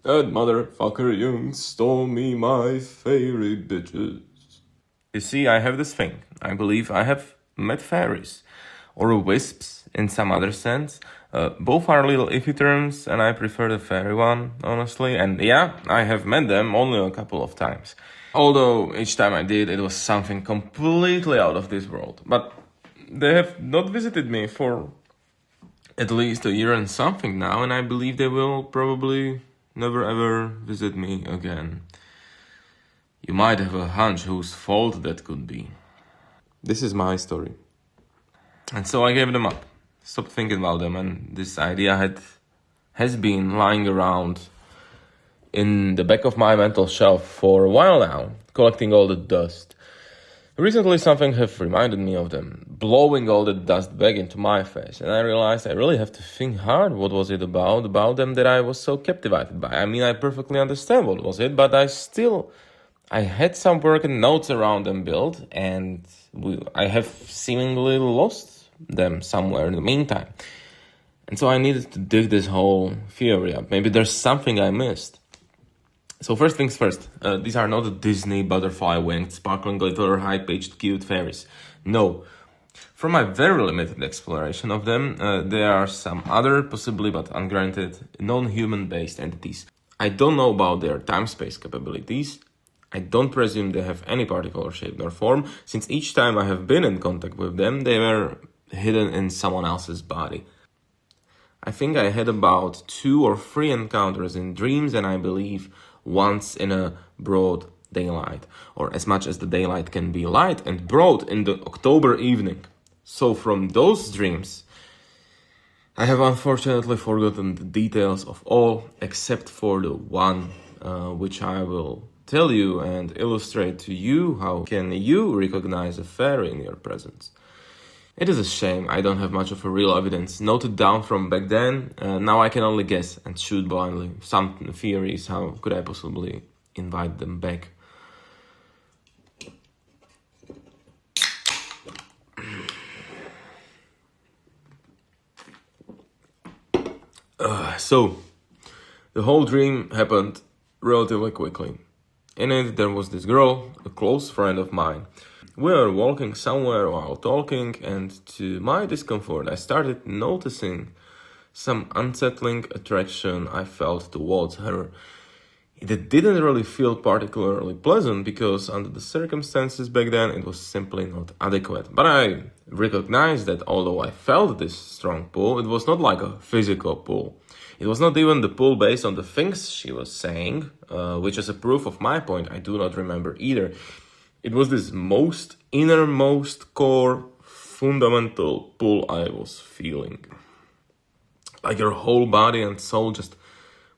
That motherfucker Jung stole me my favorite bitches. You see, I have this thing. I believe I have met fairies, or wisps in some other sense. Both are little iffy terms, and I prefer the fairy one, honestly. And yeah, I have met them only a couple of times. Although each time I did, it was something completely out of this world. But they have not visited me for at least a year and something now, and I believe they will probably never ever visit me again. You might have a hunch whose fault that could be. This is my story. And so I gave them up. Stopped thinking about them, and this idea has been lying around in the back of my mental shelf for a while now, collecting all the dust. Recently something have reminded me of them, blowing all the dust back into my face, and I realized I really have to think hard what was it about them that I was so captivated by. I mean, I perfectly understand what was it, but I had some work and notes around them built, and I have seemingly lost them somewhere in the meantime. And so I needed to dig this whole theory up. Maybe there's something I missed. So first things first, these are not the Disney butterfly-winged, sparkling glitter, high-pitched, cute fairies. No. From my very limited exploration of them, there are some other, possibly but ungranted, non-human-based entities. I don't know about their time-space capabilities. I don't presume they have any particular shape nor form, since each time I have been in contact with them, they were hidden in someone else's body. I think I had about 2 or 3 encounters in dreams, and I believe once in a broad daylight, or as much as the daylight can be light and broad in the October evening. So from those dreams, I have unfortunately forgotten the details of all except for the one which I will tell you and illustrate to you how can you recognize a fairy in your presence. It is a shame I don't have much of a real evidence noted down from back then. Now I can only guess and shoot blindly. Some theories, how could I possibly invite them back? So, the whole dream happened relatively quickly. In it, there was this girl, a close friend of mine. We were walking somewhere while talking, and to my discomfort, I started noticing some unsettling attraction I felt towards her. It didn't really feel particularly pleasant because under the circumstances back then, it was simply not adequate. But I recognized that although I felt this strong pull, it was not like a physical pull. It was not even the pull based on the things she was saying, which is a proof of my point I do not remember either. It was this most innermost core, fundamental pull I was feeling. Like your whole body and soul just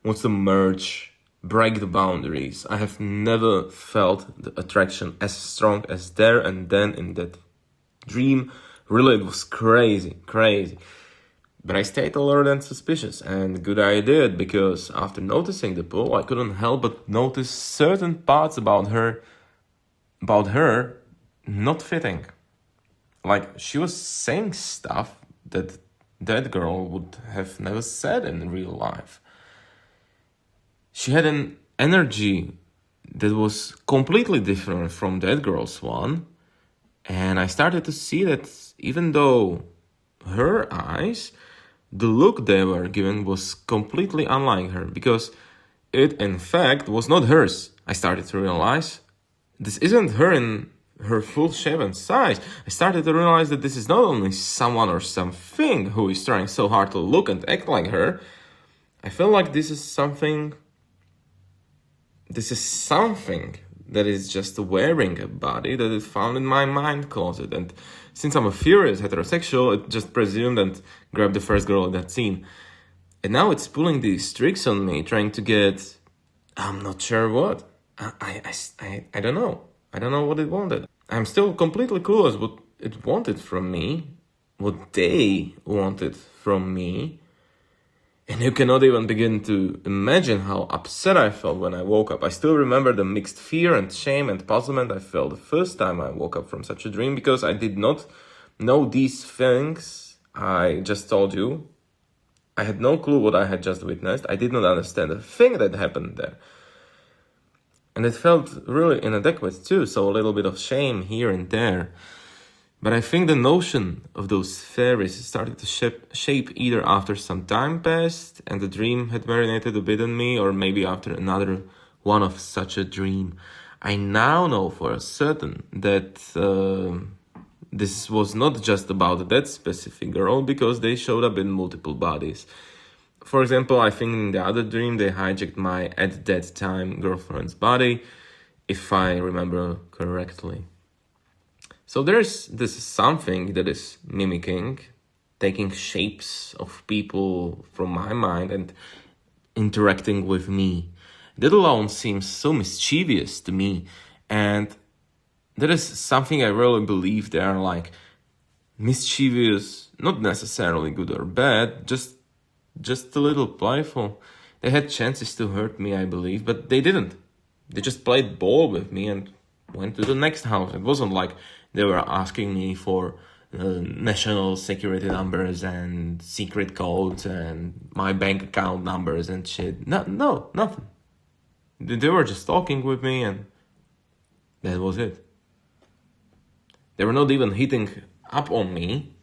wants to merge, break the boundaries. I have never felt the attraction as strong as there and then in that dream. Really, it was crazy. But I stayed alert and suspicious, and good I did, because after noticing the pull, I couldn't help but notice certain parts about her not fitting. Like, she was saying stuff that girl would have never said in real life. She had an energy that was completely different from that girl's one, and I started to see that even though her eyes, the look they were giving was completely unlike her, because it in fact was not hers. I started to realize this isn't her in her full shape and size. I started to realize that this is not only someone or something who is trying so hard to look and act like her. I feel like this is something that is just wearing a body that is found in my mind closet. And since I'm a furious heterosexual, it just presumed and grabbed the first girl in that scene. And now it's pulling these tricks on me, trying to get, I'm not sure what. I don't know. I don't know what it wanted. I'm still completely clueless what it wanted from me, what they wanted from me. And you cannot even begin to imagine how upset I felt when I woke up. I still remember the mixed fear and shame and puzzlement I felt the first time I woke up from such a dream, because I did not know these things I just told you I had no clue what I had just witnessed. I did not understand a thing that happened there. And it felt really inadequate too, so a little bit of shame here and there. But I think the notion of those fairies started to shape either after some time passed and the dream had marinated a bit on me, or maybe after another one of such a dream. I now know for certain that this was not just about that specific girl, because they showed up in multiple bodies. For example, I think in the other dream they hijacked my at that time girlfriend's body, if I remember correctly. So there's this something that is mimicking, taking shapes of people from my mind and interacting with me. That alone seems so mischievous to me, and that is something I really believe they are like mischievous, not necessarily good or bad, just a little playful. They had chances to hurt me, I believe, but they didn't. They just played ball with me and went to the next house. It wasn't like they were asking me for national security numbers and secret codes and my bank account numbers and shit. No, nothing. They were just talking with me and that was it. They were not even hitting up on me.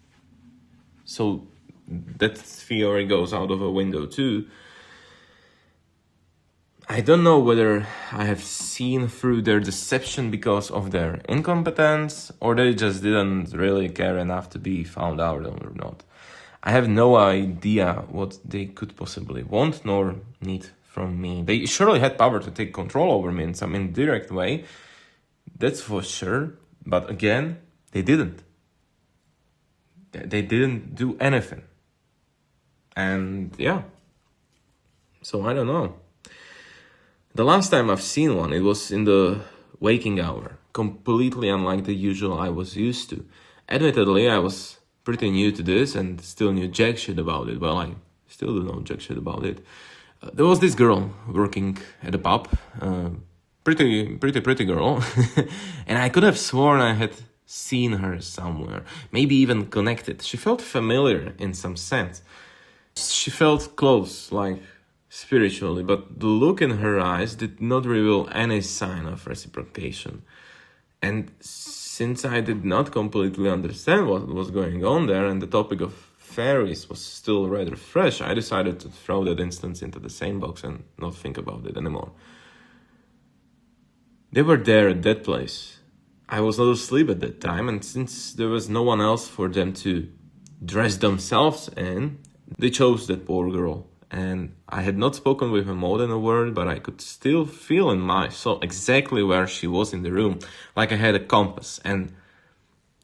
So that theory goes out of a window too. I don't know whether I have seen through their deception because of their incompetence, or they just didn't really care enough to be found out or not. I have no idea what they could possibly want nor need from me. They surely had power to take control over me in some indirect way, that's for sure, but again, they didn't. They didn't do anything. And yeah, so I don't know. The last time I've seen one, it was in the waking hour, completely unlike the usual I was used to. Admittedly, I was pretty new to this and still knew jack shit about it. Well, I still do know jack shit about it. There was this girl working at a pub, pretty girl, and I could have sworn I had seen her somewhere, maybe even connected. She felt familiar in some sense. She felt close, like spiritually, but the look in her eyes did not reveal any sign of reciprocation. And since I did not completely understand what was going on there, and the topic of fairies was still rather fresh, I decided to throw that instance into the same box and not think about it anymore. They were there at that place. I was not asleep at that time, and since there was no one else for them to dress themselves in, they chose that poor girl. And I had not spoken with her more than a word, but I could still feel in my soul exactly where she was in the room, like I had a compass. And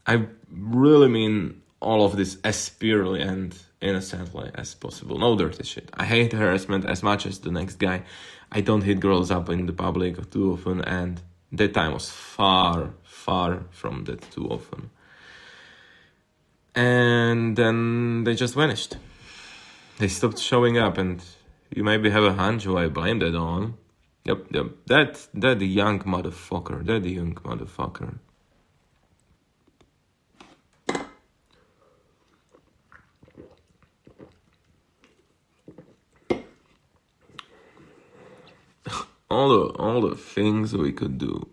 I really mean all of this as purely and innocently as possible. No dirty shit. I hate harassment as much as the next guy. I don't hit girls up in the public too often, and that time was far from that too often. And then they just vanished. They stopped showing up, and you maybe have a hunch who I blame that on. Yep, that young motherfucker. All the things we could do.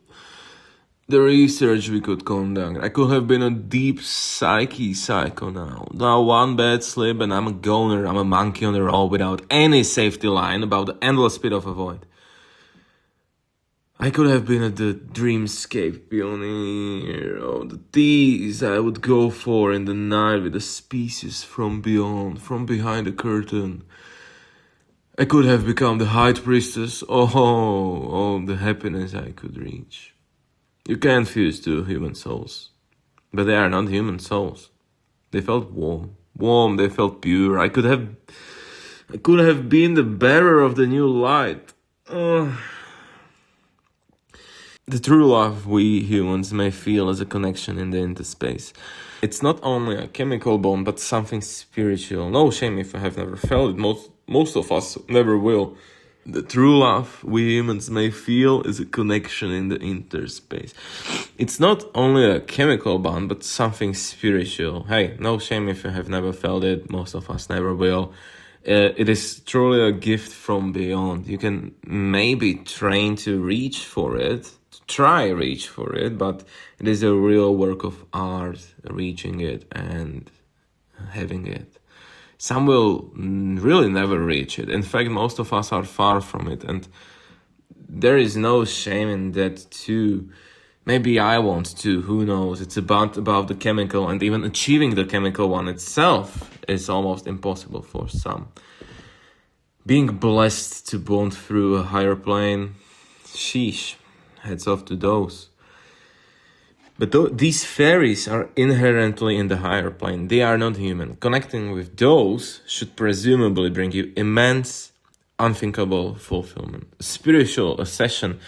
The research we could conduct. I could have been a deep psycho now. Now one bad slip and I'm a goner. I'm a monkey on the road without any safety line about the endless pit of a void. I could have been the dreamscape pioneer of the teas I would go for in the night with the species from beyond, from behind the curtain. I could have become the high priestess. Oh, the happiness I could reach. You can't fuse two human souls, but they are not human souls. They felt warm, they felt pure. I could have been the bearer of the new light. The true love we humans may feel as a connection in the interspace. It's not only a chemical bond, but something spiritual. No shame if I have never felt it. Most of us never will. The true love we humans may feel is a connection in the interspace. It's not only a chemical bond, but something spiritual. Hey, no shame if you have never felt it. Most of us never will. It is truly a gift from beyond. You can maybe train to reach for it, reach for it, but it is a real work of art, reaching it and having it. Some will really never reach it. In fact, most of us are far from it, and there is no shame in that too. Maybe I want to, who knows? It's about the chemical, and even achieving the chemical one itself is almost impossible for some. Being blessed to bond through a higher plane, sheesh, heads off to those. But these fairies are inherently in the higher plane. They are not human. Connecting with those should presumably bring you immense, unthinkable fulfillment. Spiritual ascension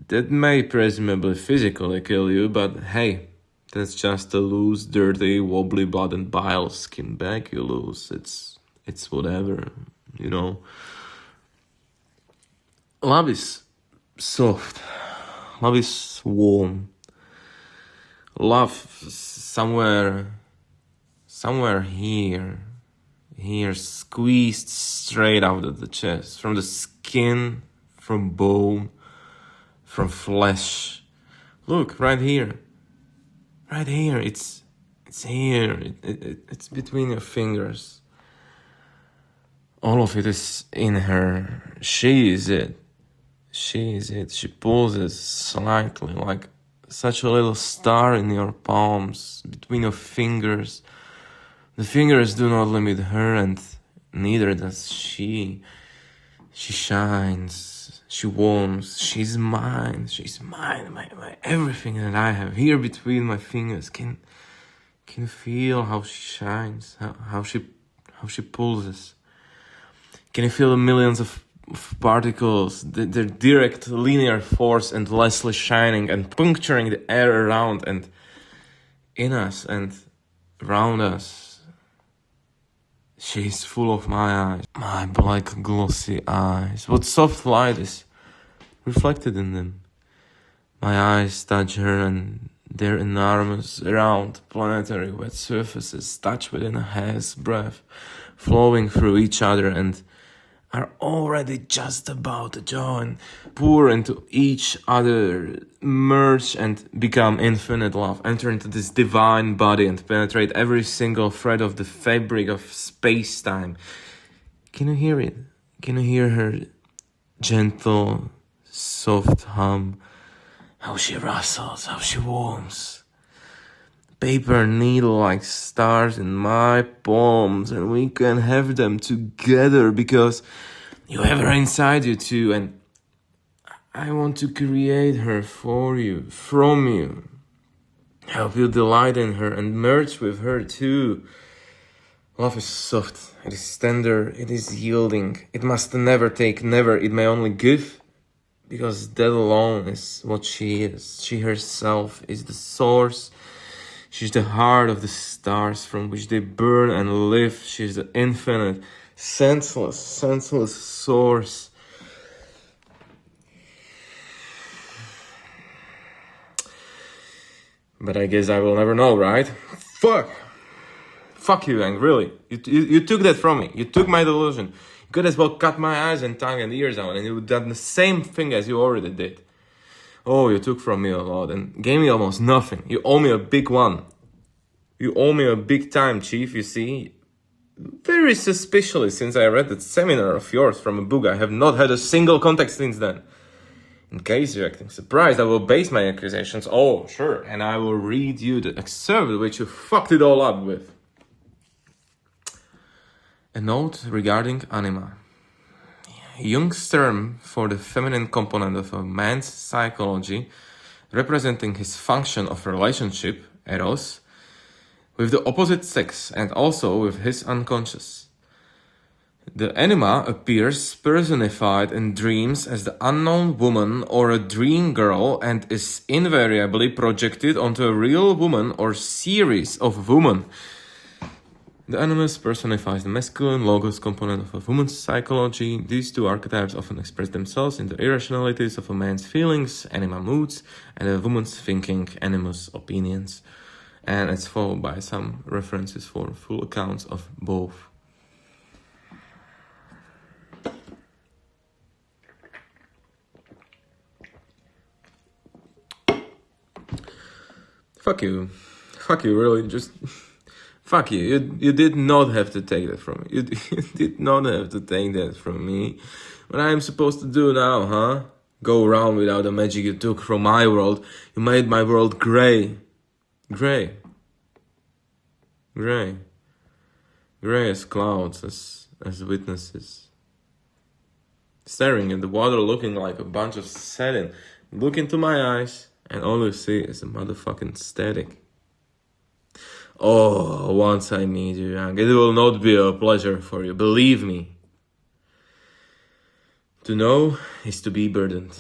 that may presumably physically kill you, but hey, that's just a loose, dirty, wobbly blood and bile skin bag you lose. It's whatever, you know. Love is soft. Love is warm. Love somewhere here, squeezed straight out of the chest, from the skin, from bone, from flesh. Look, right here, it's here, it's between your fingers. All of it is in her. She is it. She pulses slightly, like such a little star in your palms, between your fingers. The fingers do not limit her, and neither does she. She shines, she warms, she's mine, my everything that I have here between my fingers. Can you feel how she shines, how she pulses? Can you feel the millions of particles, their direct linear force endlessly shining and puncturing the air around and in us and around us? She is full of my eyes, my black glossy eyes. What soft light is reflected in them? My eyes touch her, and their enormous, round, planetary wet surfaces touch within a hair's breadth, flowing through each other, and are already just about to join, pour into each other, merge and become infinite love, enter into this divine body and penetrate every single thread of the fabric of space-time. Can you hear it? Can you hear her gentle, soft hum? How she rustles, how she warms. Paper needle-like stars in my palms, and we can have them together because you have her inside you too, and I want to create her for you, from you. Help you delight in her and merge with her too. Love is soft, it is tender, it is yielding. It must never take, never, it may only give, because that alone is what she is. She herself is the source. She's the heart of the stars from which they burn and live. She's the infinite, senseless source. But I guess I will never know, right? Fuck you, Yang, really. You took that from me. You took my delusion. You could as well cut my eyes and tongue and ears out, and you would have done the same thing as you already did. Oh, you took from me a lot and gave me almost nothing. You owe me a big one. You owe me a big time, Chief, you see. Very suspiciously, since I read that seminar of yours from a book, I have not had a single contact since then. In case you're acting surprised, I will base my accusations, oh, sure, and I will read you the excerpt which you fucked it all up with. A note regarding anima. Jung's term for the feminine component of a man's psychology, representing his function of relationship, eros, with the opposite sex and also with his unconscious. The anima appears personified in dreams as the unknown woman or a dream girl and is invariably projected onto a real woman or series of women. The animus personifies the masculine logos component of a woman's psychology. These two archetypes often express themselves in the irrationalities of a man's feelings, anima moods, and a woman's thinking, animus opinions. And it's followed by some references for full accounts of both. Fuck you. Fuck you, really. Just fuck you. You did not have to take that from me. You did not have to take that from me. What I'm supposed to do now, huh? Go around without the magic you took from my world. You made my world gray. Gray. Gray. Gray as clouds, as witnesses. Staring at the water, looking like a bunch of satin. Look into my eyes, and all you see is a motherfucking static. Oh, once I meet you, young, it will not be a pleasure for you, believe me. To know is to be burdened.